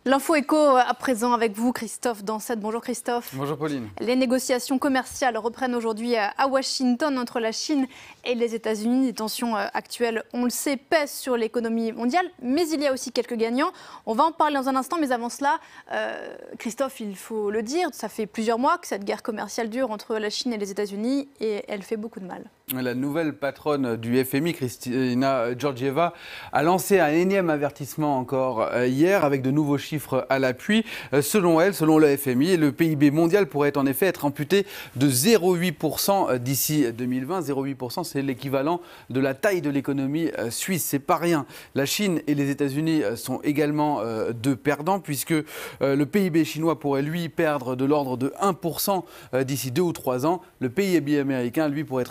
L'info éco à présent avec vous, Christophe Dansette. Bonjour Christophe. Bonjour Pauline. Les négociations commerciales reprennent aujourd'hui à Washington entre la Chine et les États-Unis. Les tensions actuelles, on le sait, pèsent sur l'économie mondiale, mais il y a aussi quelques gagnants. On va en parler dans un instant, mais avant cela, Christophe, il faut le dire, ça fait plusieurs mois que cette guerre commerciale dure entre la Chine et les États-Unis et elle fait beaucoup de mal. La nouvelle patronne du FMI, Kristalina Georgieva, a lancé un énième avertissement encore hier avec de nouveaux chiffres à l'appui. Selon elle, selon le FMI, le PIB mondial pourrait en effet être amputé de 0,8% d'ici 2020. 0,8%, c'est l'équivalent de la taille de l'économie suisse. C'est pas rien. La Chine et les États-Unis sont également deux perdants puisque le PIB chinois pourrait lui perdre de l'ordre de 1% d'ici 2 ou 3 ans. Le PIB américain, lui, pourrait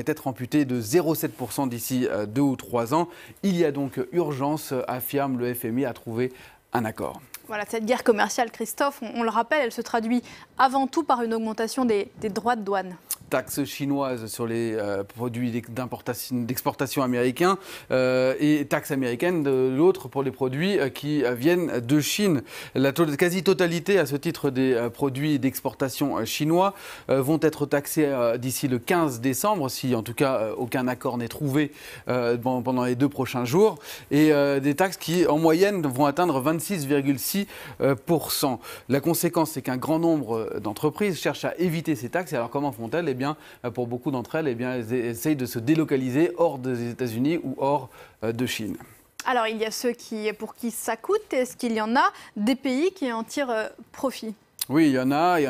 être amputé de 0,7% d'ici 2 ou 3 ans. Il y a donc urgence, affirme le FMI, à trouver un accord. Voilà, cette guerre commerciale, Christophe, on le rappelle, elle se traduit avant tout par une augmentation des droits de douane. Taxes chinoises sur les produits d'exportation américains et taxes américaines de l'autre pour les produits qui viennent de Chine. La quasi-totalité, à ce titre, des produits d'exportation chinois vont être taxés d'ici le 15 décembre, si en tout cas aucun accord n'est trouvé pendant les 2 prochains jours. Et des taxes qui, en moyenne, vont atteindre 26,6%. La conséquence, c'est qu'un grand nombre d'entreprises cherchent à éviter ces taxes. Et alors, comment font-elles ? Eh bien, pour beaucoup d'entre elles, elles essayent de se délocaliser hors des États-Unis ou hors de Chine. Alors, il y a ceux pour qui ça coûte. Est-ce qu'il y en a des pays qui en tirent profit ? Oui, il y en a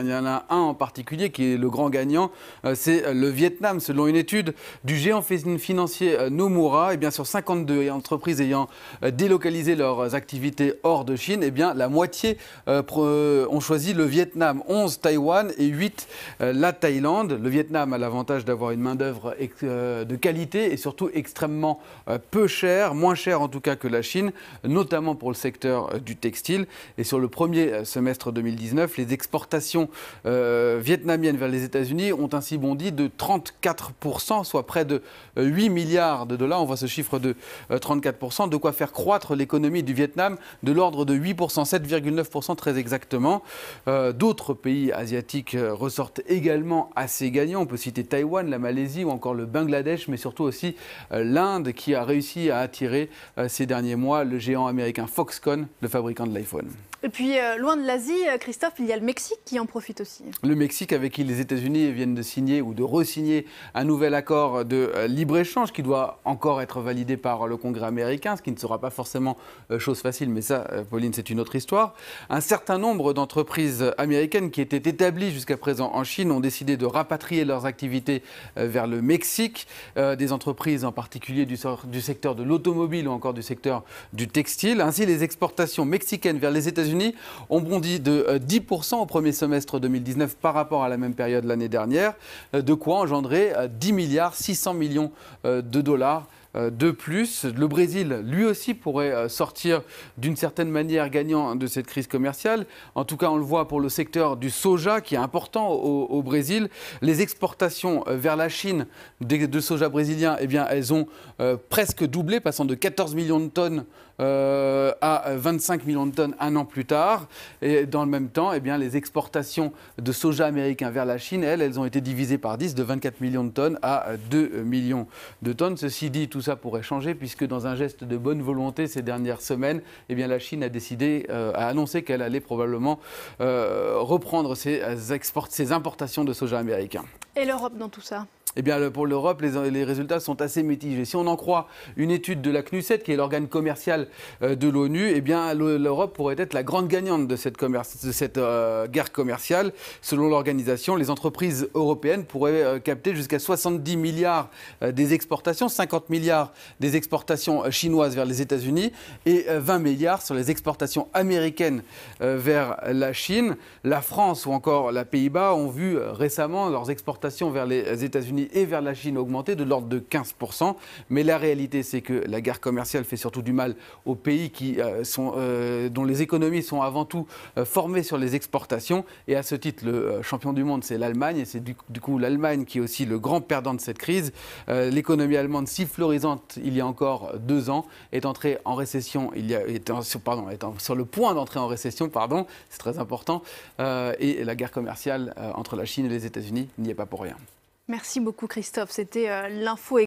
un en particulier qui est le grand gagnant, c'est le Vietnam. Selon une étude du géant financier Nomura, sur 52 entreprises ayant délocalisé leurs activités hors de Chine, la moitié ont choisi le Vietnam, 11 Taïwan et 8 la Thaïlande. Le Vietnam a l'avantage d'avoir une main-d'œuvre de qualité et surtout extrêmement peu chère, moins chère en tout cas que la Chine, notamment pour le secteur du textile. Et sur le premier semestre 2019, les exportations vietnamiennes vers les États-Unis ont ainsi bondi de 34%, soit près de 8 milliards de dollars. On voit ce chiffre de 34%, de quoi faire croître l'économie du Vietnam de l'ordre de 8%, 7,9% très exactement. D'autres pays asiatiques ressortent également assez gagnants. On peut citer Taïwan, la Malaisie ou encore le Bangladesh, mais surtout aussi l'Inde qui a réussi à attirer ces derniers mois le géant américain Foxconn, le fabricant de l'iPhone. Et puis, loin de l'Asie, Christophe, il y a le Mexique qui en profite aussi. Le Mexique, avec qui les États-Unis viennent de signer ou de re-signer un nouvel accord de libre-échange qui doit encore être validé par le Congrès américain, ce qui ne sera pas forcément chose facile, mais ça, Pauline, c'est une autre histoire. Un certain nombre d'entreprises américaines qui étaient établies jusqu'à présent en Chine ont décidé de rapatrier leurs activités vers le Mexique. Des entreprises en particulier du secteur de l'automobile ou encore du secteur du textile. Ainsi, les exportations mexicaines vers les États-Unis ont bondi de 10% au premier semestre 2019 par rapport à la même période l'année dernière, de quoi engendrer 10 milliards 600 millions de dollars de plus. Le Brésil, lui aussi, pourrait sortir d'une certaine manière gagnant de cette crise commerciale. En tout cas, on le voit pour le secteur du soja, qui est important au Brésil. Les exportations vers la Chine de soja brésilien, elles ont presque doublé, passant de 14 millions de tonnes à 25 millions de tonnes un an plus tard. Et dans le même temps, les exportations de soja américain vers la Chine, elles ont été divisées par 10, de 24 millions de tonnes à 2 millions de tonnes. Ceci dit, tout ça pourrait changer puisque dans un geste de bonne volonté ces dernières semaines, la Chine a annoncé qu'elle allait probablement reprendre ses importations de soja américain. Et l'Europe dans tout ça ? Pour l'Europe, les résultats sont assez mitigés. Si on en croit une étude de la CNUSET, qui est l'organe commercial de l'ONU, l'Europe pourrait être la grande gagnante de cette guerre commerciale. Selon l'organisation, les entreprises européennes pourraient capter jusqu'à 70 milliards des exportations, 50 milliards des exportations chinoises vers les États-Unis et 20 milliards sur les exportations américaines vers la Chine. La France ou encore les Pays-Bas ont vu récemment leurs exportations vers les États-Unis États-Unis et vers la Chine a augmenté de l'ordre de 15%. Mais la réalité, c'est que la guerre commerciale fait surtout du mal aux pays dont les économies sont avant tout formées sur les exportations. Et à ce titre, le champion du monde, c'est l'Allemagne. Et c'est du coup l'Allemagne qui est aussi le grand perdant de cette crise. L'économie allemande, si florisante il y a encore 2 ans, est entrée en récession, étant sur le point d'entrer en récession, c'est très important. Et la guerre commerciale entre la Chine et les États-Unis n'y est pas pour rien. Merci beaucoup Christophe, c'était l'info.